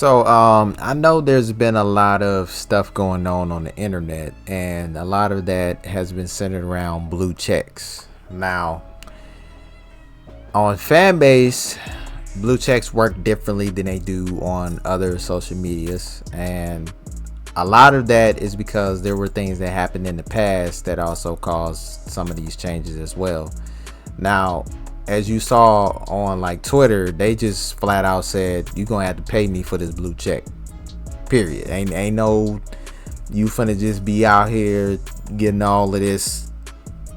I know there's been a lot of stuff going on the internet, and a lot of that has been centered around blue checks. Now, on Fanbase, blue checks work differently than they do on other social medias, and a lot of that is because there were things that happened in the past that also caused some of these changes as well. Now, as you saw on like Twitter, they just flat out said you're gonna have to pay me for this blue check. Period. Ain't no you finna just be out here getting all of this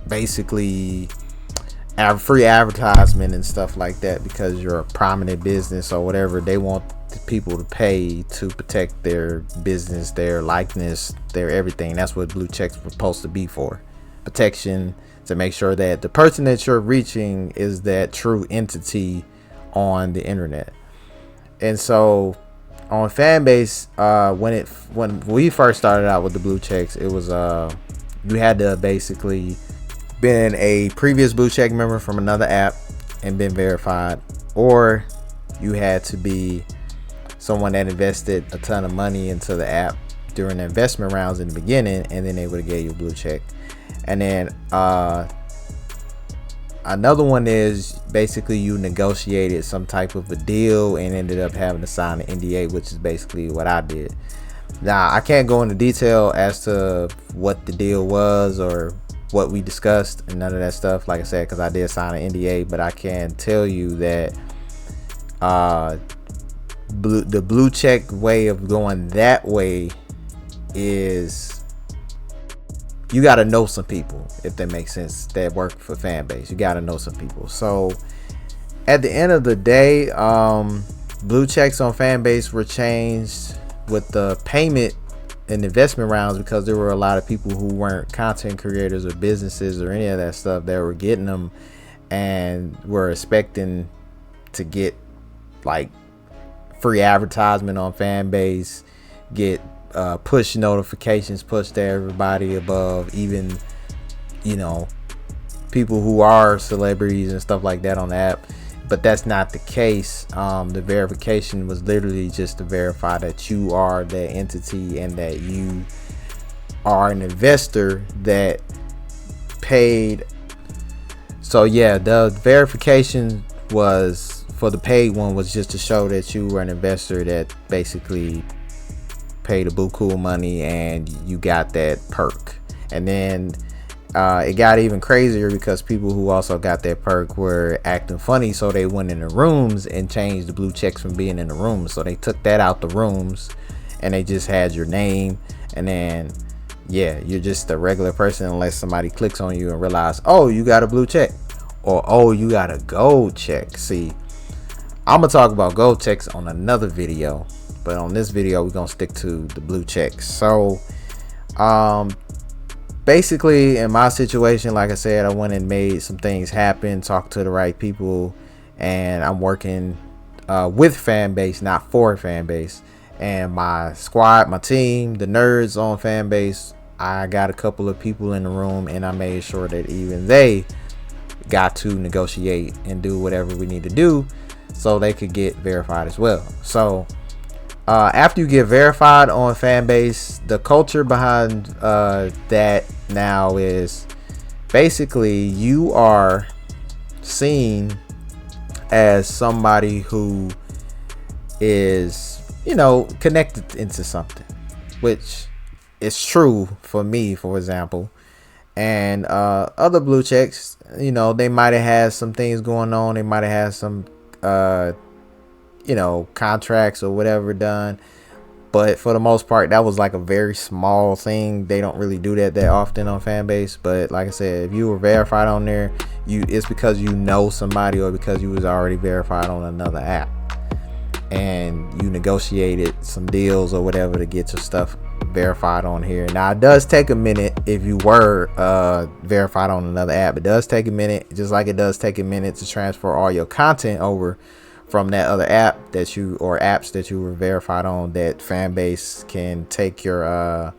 basically free advertisement and stuff like that because you're a prominent business or whatever. They want the people to pay to protect their business, their likeness, their everything. That's what blue checks were supposed to be for. Protection, to make sure that the person that you're reaching is that true entity on the internet. And so on Fanbase, when we first started out with the blue checks, it was you had to basically been a previous blue check member from another app and been verified, or you had to be someone that invested a ton of money into the app during the investment rounds in the beginning, and then they would have gave you a blue check. And then another one is basically you negotiated some type of a deal and ended up having to sign an NDA, which is basically what I did. Now, I can't go into detail as to what the deal was or what we discussed and none of that stuff, like I said, because I did sign an NDA, but I can tell you that the blue check way of going that way is you got to know some people, if that makes sense, that work for Fanbase. You got to know some people. So at the end of the day, blue checks on Fanbase were changed with the payment and investment rounds because there were a lot of people who weren't content creators or businesses or any of that stuff that were getting them and were expecting to get like free advertisement on Fanbase, get push notifications pushed to everybody above, even people who are celebrities and stuff like that on the app. But that's not the case. The verification was literally just to verify that you are that entity and that you are an investor that paid. So yeah, the verification was for the paid one was just to show that you were an investor that basically paid a buku money and you got that perk. And then it got even crazier because people who also got that perk were acting funny, so they went in the rooms and changed the blue checks from being in the rooms. So they took that out the rooms and they just had your name, and then yeah, you're just a regular person unless somebody clicks on you and realize, oh, you got a blue check, or oh, you got a gold check. See, I'm gonna talk about gold checks on another video, but on this video we're gonna stick to the blue checks. So basically in my situation, like I said, I went and made some things happen, talked to the right people, and I'm working with Fanbase, not for Fanbase. And my squad, my team, the nerds on Fanbase, I got a couple of people in the room and I made sure that even they got to negotiate and do whatever we need to do so they could get verified as well. So after you get verified on Fanbase, the culture behind that now is basically you are seen as somebody who is, connected into something, which is true for me, for example. And other blue checks, they might have had some things going on. They might have had some contracts or whatever done, but for the most part that was like a very small thing. They don't really do that often on Fanbase. But like I said, if you were verified on there, it's because you know somebody or because you was already verified on another app and you negotiated some deals or whatever to get your stuff verified on here. Now it does take a minute if you were verified on another app. It does take a minute, just like it does take a minute to transfer all your content over from that other app or apps that you were verified on, that Fanbase can take your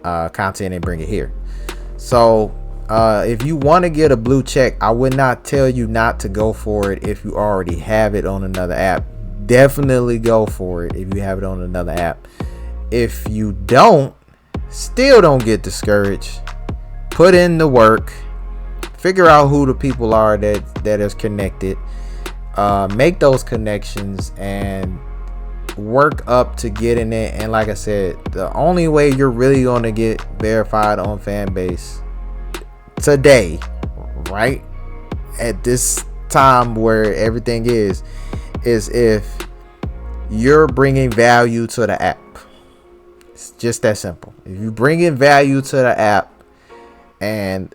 content and bring it here. So if you want to get a blue check, I would not tell you not to go for it if you already have it on another app, definitely go for it if you have it on another app. If you don't, still don't get discouraged. Put in the work. Figure out who the people are that is connected. Make those connections and work up to getting it. And like I said, the only way you're really going to get verified on Fanbase today, right at this time where everything is if you're bringing value to the app. It's just that simple. If you bring in value to the app and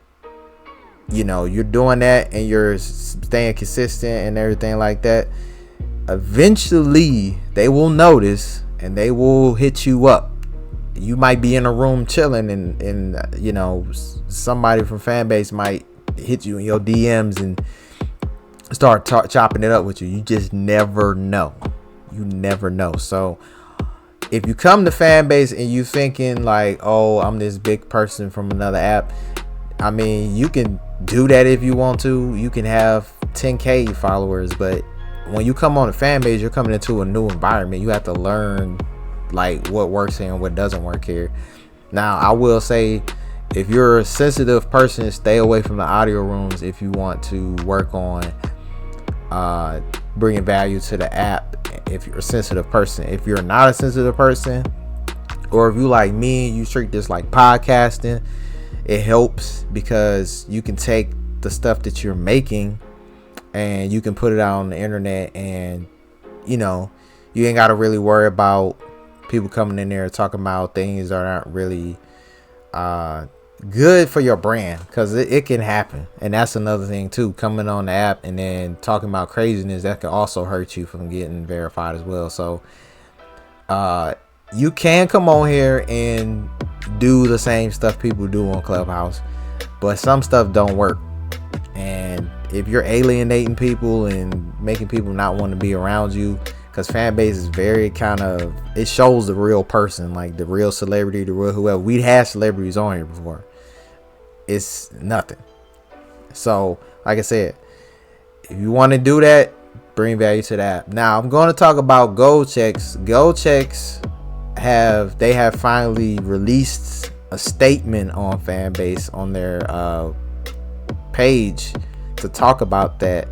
you're doing that and you're staying consistent and everything like that, eventually they will notice and they will hit you up. You might be in a room chilling and somebody from Fanbase might hit you in your DMs and start chopping it up with you. You just never know. So if you come to Fanbase and you thinking like, oh, I'm this big person from another app, I mean, you can do that if you want to. You can have 10K followers, but when you come on a Fanbase, you're coming into a new environment. You have to learn like what works here and what doesn't work here. Now, I will say, if you're a sensitive person, stay away from the audio rooms if you want to work on bringing value to the app. If you're a sensitive person, if you're not a sensitive person, or if you like me, you treat this like podcasting, it helps because you can take the stuff that you're making and you can put it out on the internet, and you ain't got to really worry about people coming in there talking about things that aren't really good for your brand, because it can happen. And that's another thing too, coming on the app and then talking about craziness, that can also hurt you from getting verified as well. So you can come on here and do the same stuff people do on Clubhouse, but some stuff don't work. And if you're alienating people and making people not want to be around you, because Fanbase is very it shows the real person, like the real celebrity, the real whoever. We'd had celebrities on here before. It's nothing. So like I said, if you want to do that, bring value to the app. Now I'm going to talk about gold checks. Gold checks have finally released a statement on Fanbase on their page to talk about that,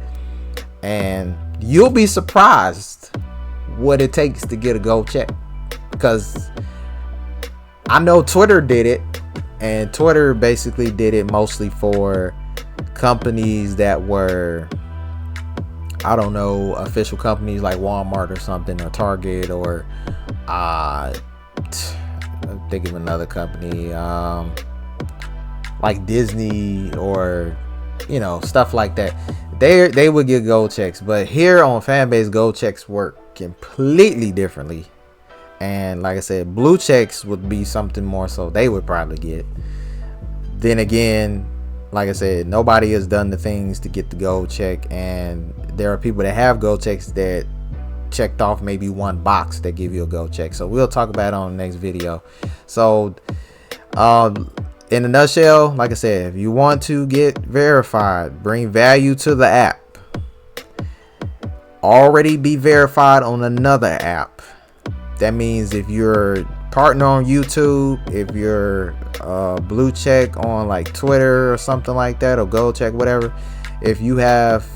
and you'll be surprised what it takes to get a gold check, because I know Twitter did it, and Twitter basically did it mostly for companies that were, I don't know, official companies like Walmart or something, or Target, or think of another company like Disney, or stuff like that. They would get gold checks, but here on Fanbase, gold checks work completely differently. And like I said, blue checks would be something more so they would probably get. Then again, like I said, nobody has done the things to get the gold check, and there are people that have gold checks that checked off maybe one box that give you a gold check. So we'll talk about it on the next video. So in a nutshell, like I said, if you want to get verified, bring value to the app, already be verified on another app. That means if you're partner on YouTube, if you're blue check on like Twitter or something like that, or gold check, whatever, if you have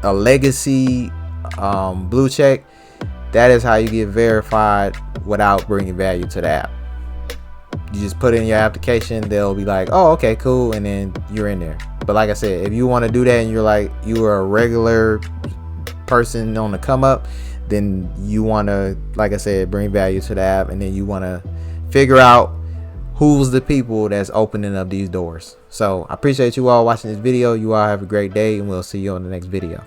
a legacy blue check, that is how you get verified without bringing value to the app. You just put in your application, they'll be like, oh, okay, cool, and then you're in there. But like I said, if you want to do that and you're like, you are a regular person on the come up, then you want to, like I said, bring value to the app, and then you want to figure out who's the people that's opening up these doors. So I appreciate you all watching this video. You all have a great day, and we'll see you on the next video.